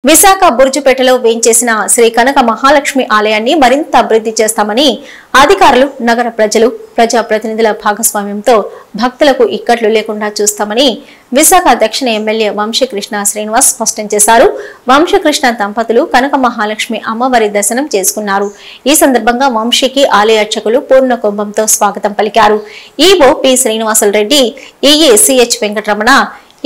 విశాఖ బుర్జుపేటలో వేంచేసిన శ్రీ కనక మహాలక్ష్మి ఆలయాన్ని మరింత అభివృద్ధి చేస్తామని అధికారులు, నగర ప్రజలు, ప్రజాప్రతినిధుల భాగస్వామ్యంతో భక్తులకు ఇక్కట్లు లేకుండా చూస్తామని విశాఖ దక్షిణ ఎమ్మెల్యే వంశీకృష్ణ శ్రీనివాస్ స్పష్టం చేశారు. వంశీకృష్ణ దంపతులు కనక మహాలక్ష్మి అమ్మవారి దర్శనం చేసుకున్నారు. ఈ సందర్భంగా వంశీకి ఆలయ అర్చకులు పూర్ణ కుంభంతో స్వాగతం పలికారు. EO P Srinivasulu Reddy, EE CH Venkataramana,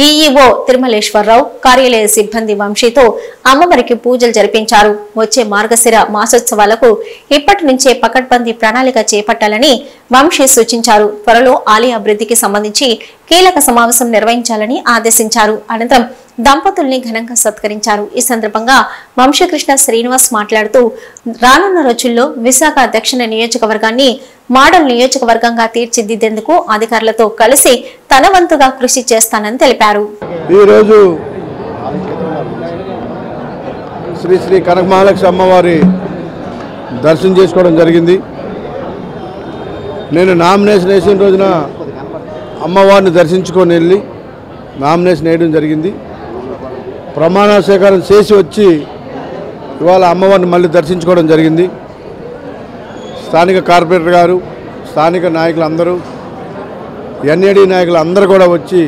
EEO Tirumaleswara Rao, కార్యాలయ సిబ్బంది వంశీతో అమ్మవారికి పూజలు జరిపించారు. వచ్చే మార్గశిర మాసోత్సవాలకు ఇప్పటి నుంచే పకడ్బందీ ప్రణాళిక చేపట్టాలని వంశీ సూచించారు. త్వరలో ఆలయ అభివృద్ధికి సంబంధించి కీలక సమావేశం నిర్వహించాలని ఆదేశించారు. అనంతరం దంపతుల్ని ఘనంగా సత్కరించారు. ఈ సందర్భంగా వంశీకృష్ణ శ్రీనివాస్ మాట్లాడుతూ రానున్న రోజుల్లో విశాఖ దక్షిణ నియోజకవర్గాన్ని మోడల్ నియోజకవర్గంగా తీర్చిదిద్దేందుకు అధికారులతో కలిసి తన వంతుగా కృషి చేస్తానని తెలిపారు. ఈరోజు శ్రీ శ్రీ కనక మహాలక్ష్మి అమ్మవారి దర్శనం చేసుకోవడం జరిగింది. నేను నామినేషన్ వేసిన రోజున అమ్మవారిని దర్శించుకొని వెళ్ళి నామినేషన్ వేయడం జరిగింది. ప్రమాణ స్వీకారం చేసి వచ్చి ఇవాళ అమ్మవారిని మళ్ళీ దర్శించుకోవడం జరిగింది. స్థానిక కార్పొరేటర్ గారు, స్థానిక నాయకులు అందరూ, ఎన్ఏడి నాయకులు అందరూ కూడా వచ్చి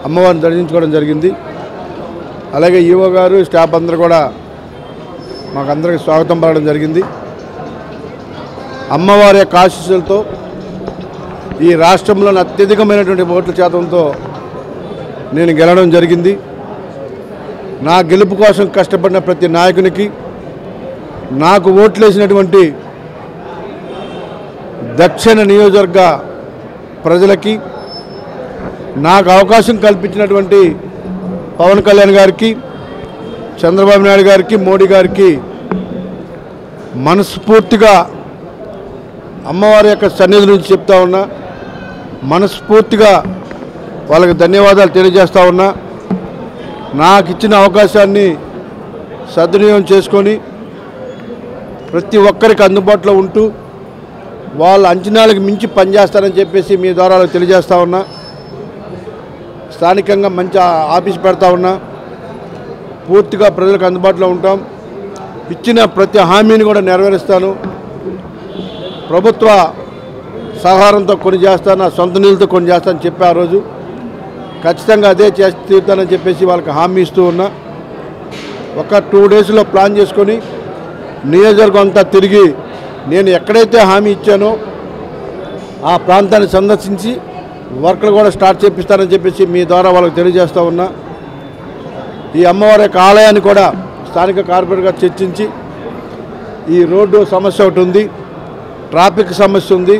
అమ్మవారిని దర్శించుకోవడం జరిగింది. అలాగే ఈవో గారు, స్టాఫ్ అందరూ కూడా మాకందరికి స్వాగతం పలకడం జరిగింది. అమ్మవారి యొక్క ఆశీస్సులతో ఈ రాష్ట్రంలోని అత్యధికమైనటువంటి ఓట్ల శాతంతో నేను గెలవడం జరిగింది. నా గెలుపు కోసం కష్టపడిన ప్రతి నాయకునికి, నాకు ఓట్లేసినటువంటి దక్షిణ నియోజకవర్గ ప్రజలకి, నాకు అవకాశం కల్పించినటువంటి పవన్ కళ్యాణ్ గారికి, చంద్రబాబు నాయుడు గారికి, మోడీ గారికి మనస్ఫూర్తిగా అమ్మవారి యొక్క సన్నిధి నుంచి చెప్తా ఉన్నా. మనస్ఫూర్తిగా వాళ్ళకి ధన్యవాదాలు తెలియజేస్తా ఉన్నా. నాకు ఇచ్చిన అవకాశాన్ని సద్వినియోగం చేసుకొని ప్రతి ఒక్కరికి అందుబాటులో ఉంటూ వాళ్ళ అంచనాలకు మించి పనిచేస్తానని చెప్పేసి మీ ద్వారా తెలియజేస్తా ఉన్నా. స్థానికంగా మంచి ఆఫీస్ పెడతా ఉన్నా. పూర్తిగా ప్రజలకు అందుబాటులో ఉంటాం. ఇచ్చిన ప్రతి హామీని కూడా నెరవేరుస్తాను. ప్రభుత్వ సహకారంతో కొన్ని చేస్తాను, నా సొంత నిధులతో కొన్ని చేస్తానని చెప్పి ఆ రోజు ఖచ్చితంగా అదే చేసి తీరుతానని చెప్పేసి వాళ్ళకి హామీ ఇస్తూ ఉన్నా. ఒక 2 డేస్లో ప్లాన్ చేసుకొని నియోజకవర్గం అంతా తిరిగి నేను ఎక్కడైతే హామీ ఇచ్చానో ఆ ప్రాంతాన్ని సందర్శించి వర్క్లు కూడా స్టార్ట్ చేపిస్తానని చెప్పేసి మీ ద్వారా వాళ్ళకి తెలియజేస్తూ ఉన్నా. ఈ అమ్మవారి యొక్క ఆలయాన్ని కూడా స్థానిక కార్పొరేటర్గా చర్చించి, ఈ రోడ్డు సమస్య ఒకటి ఉంది, ట్రాఫిక్ సమస్య ఉంది,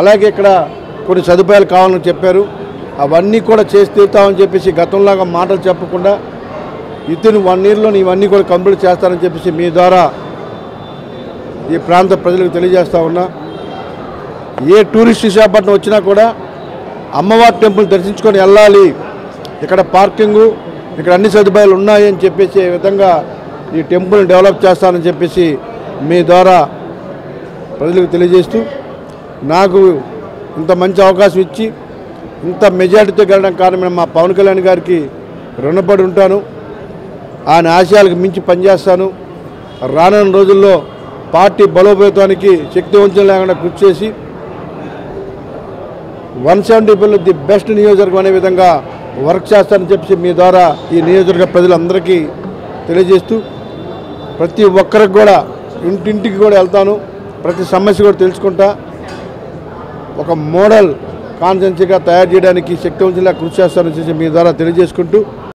అలాగే ఇక్కడ కొన్ని సదుపాయాలు కావాలని చెప్పారు. అవన్నీ కూడా చేసి తీరుతామని చెప్పేసి గతంలాగా మాటలు చెప్పకుండా వితిన్ 1 ఇయర్లో ఇవన్నీ కూడా కంప్లీట్ చేస్తానని చెప్పేసి మీ ద్వారా ఈ ప్రాంత ప్రజలకు తెలియజేస్తూ ఉన్నా. ఏ టూరిస్ట్ విశాఖపట్నం వచ్చినా కూడా అమ్మవారి టెంపుల్ దర్శించుకొని వెళ్ళాలి, ఇక్కడ పార్కింగు, ఇక్కడ అన్ని సదుపాయాలు ఉన్నాయి అని చెప్పేసి విధంగా ఈ టెంపుల్ని డెవలప్ చేస్తానని చెప్పేసి మీ ద్వారా ప్రజలకు తెలియజేస్తూ, నాకు ఇంత మంచి అవకాశం ఇచ్చి ఇంత మెజార్టీతో గెలవడం కారణమైన మా పవన్ కళ్యాణ్ గారికి రుణపడి ఉంటాను. ఆయన ఆశయాలకు మించి పనిచేస్తాను. రానున్న రోజుల్లో పార్టీ బలోపేతానికి శక్తివంచన లేకుండా కృషి చేసి 170 ది బెస్ట్ నియోజకవర్గం అనే విధంగా వర్క్ చేస్తానని చెప్పి మీ ద్వారా ఈ నియోజకవర్గ ప్రజలందరికీ తెలియజేస్తూ, ప్రతి ఒక్కరికి కూడా ఇంటింటికి కూడా వెళ్తాను, ప్రతి సమస్య కూడా తెలుసుకుంటా, ఒక మోడల్ కాన్స్టిట్యుయెన్సీగా తయారు చేయడానికి శక్తివంతంగా కృషి చేస్తానని చెప్పి మీ ద్వారా తెలియజేసుకుంటూ